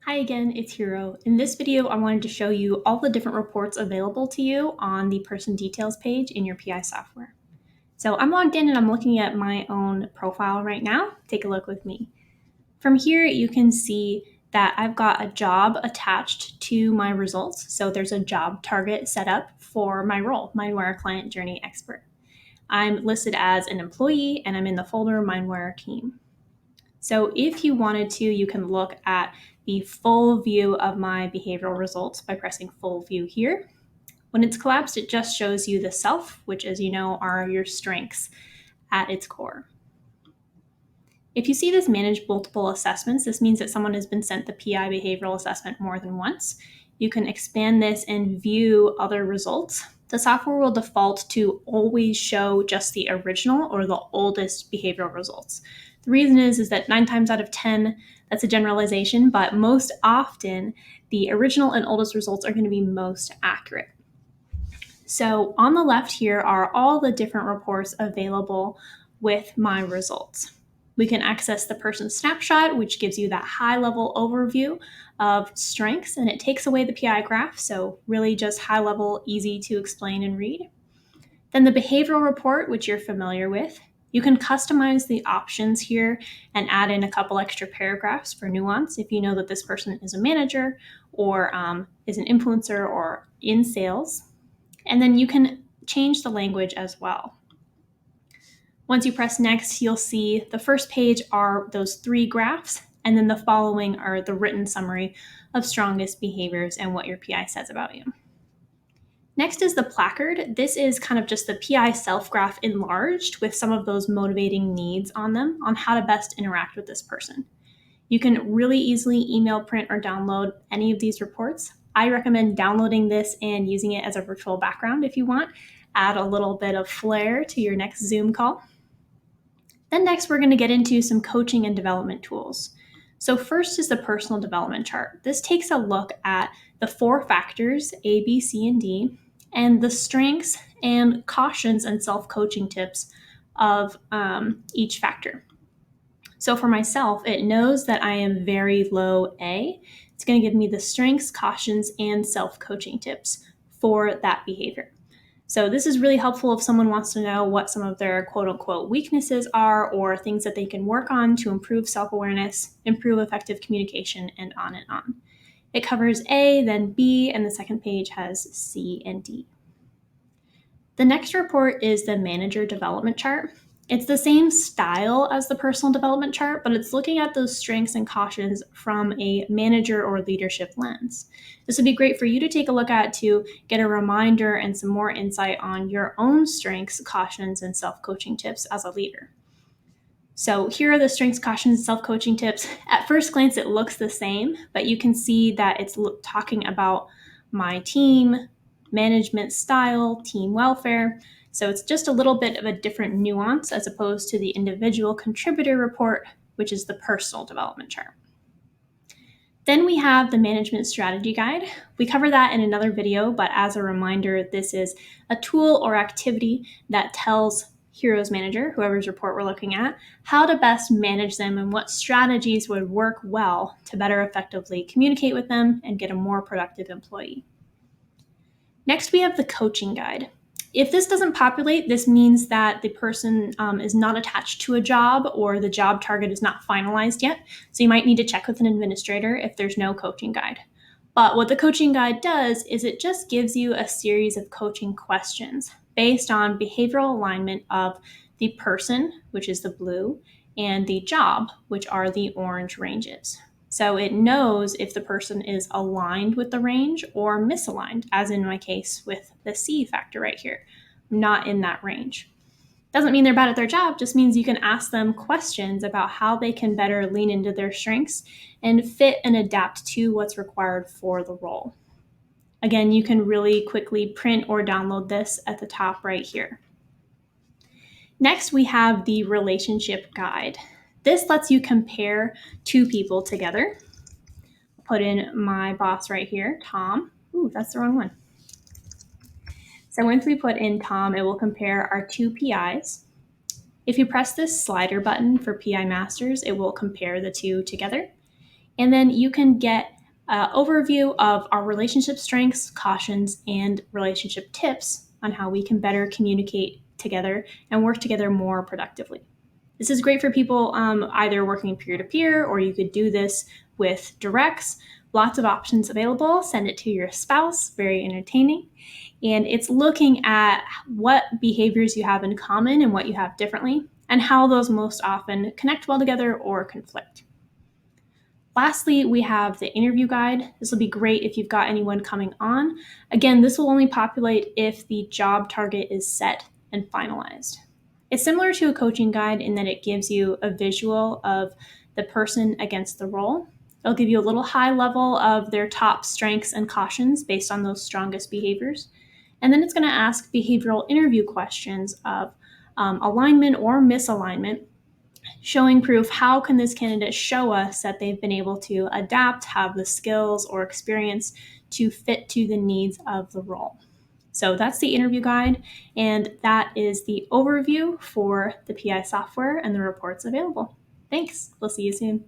Hi again, it's Hiro. In this video, I wanted to show you all the different reports available to you on the person details page in your PI software. So I'm logged in and I'm looking at my own profile right now. Take a look with me. From here, you can see that I've got a job attached to my results. So there's a job target set up for my role, Mindwire Client Journey Expert. I'm listed as an employee and I'm in the folder Mindwire Team. So if you wanted to, you can look at the full view of my behavioral results by pressing full view here. When it's collapsed, it just shows you the self, which, as you know, are your strengths at its core. If you see this manage multiple assessments, this means that someone has been sent the PI behavioral assessment more than once. You can expand this and view other results. The software will default to always show just the original or the oldest behavioral results. The reason is that 9 times out of 10, that's a generalization, but most often the original and oldest results are going to be most accurate. So on the left here are all the different reports available with my results. We can access the person snapshot, which gives you that high-level overview of strengths, and it takes away the PI graph, so really just high-level, easy to explain and read. Then the behavioral report, which you're familiar with. You can customize the options here and add in a couple extra paragraphs for nuance if you know that this person is a manager or is an influencer or in sales. And then you can change the language as well. Once you press next, you'll see the first page are those 3 graphs, and then the following are the written summary of strongest behaviors and what your PI says about you. Next is the placard. This is kind of just the PI self graph enlarged with some of those motivating needs on them on how to best interact with this person. You can really easily email, print, or download any of these reports. I recommend downloading this and using it as a virtual background if you want. Add a little bit of flair to your next Zoom call. Then next, we're going to get into some coaching and development tools. So first is the personal development chart. This takes a look at the 4 factors, A, B, C, and D, and the strengths and cautions and self-coaching tips of each factor. So for myself, it knows that I am very low A. It's going to give me the strengths, cautions, and self-coaching tips for that behavior. So this is really helpful if someone wants to know what some of their quote-unquote weaknesses are or things that they can work on to improve self-awareness, improve effective communication, and on and on. It covers A, then B, and the second page has C and D. The next report is the manager development chart. It's the same style as the personal development chart, but it's looking at those strengths and cautions from a manager or leadership lens. This would be great for you to take a look at to get a reminder and some more insight on your own strengths, cautions, and self-coaching tips as a leader. So here are the strengths, cautions, and self-coaching tips. At first glance, it looks the same, but you can see that it's talking about my team, management style, team welfare. So it's just a little bit of a different nuance as opposed to the individual contributor report, which is the personal development chart. Then we have the management strategy guide. We cover that in another video, but as a reminder, this is a tool or activity that tells Hiro's manager, whoever's report we're looking at, how to best manage them and what strategies would work well to better effectively communicate with them and get a more productive employee. Next, we have the coaching guide. If this doesn't populate, this means that the person is not attached to a job or the job target is not finalized yet. So you might need to check with an administrator if there's no coaching guide. But what the coaching guide does is it just gives you a series of coaching questions based on behavioral alignment of the person, which is the blue, and the job, which are the orange ranges. So it knows if the person is aligned with the range or misaligned, as in my case with the C factor right here. I'm not in that range. Doesn't mean they're bad at their job, just means you can ask them questions about how they can better lean into their strengths and fit and adapt to what's required for the role. Again, you can really quickly print or download this at the top right here. Next, we have the relationship guide. This lets you compare 2 people together. Put in my boss right here, Tom. Ooh, that's the wrong one. So once we put in Tom, it will compare our 2 PIs. If you press this slider button for PI Masters, it will compare the 2 together. And then you can get an overview of our relationship strengths, cautions, and relationship tips on how we can better communicate together and work together more productively. This is great for people either working peer-to-peer, or you could do this with directs. Lots of options available. Send it to your spouse. Very entertaining. And it's looking at what behaviors you have in common and what you have differently, and how those most often connect well together or conflict. Lastly, we have the interview guide. This will be great if you've got anyone coming on. Again, this will only populate if the job target is set and finalized. It's similar to a coaching guide in that it gives you a visual of the person against the role. It'll give you a little high level of their top strengths and cautions based on those strongest behaviors. And then it's going to ask behavioral interview questions of alignment or misalignment, showing proof how can this candidate show us that they've been able to adapt, have the skills or experience to fit to the needs of the role. So that's the interview guide, and that is the overview for the PI software and the reports available. Thanks. We'll see you soon.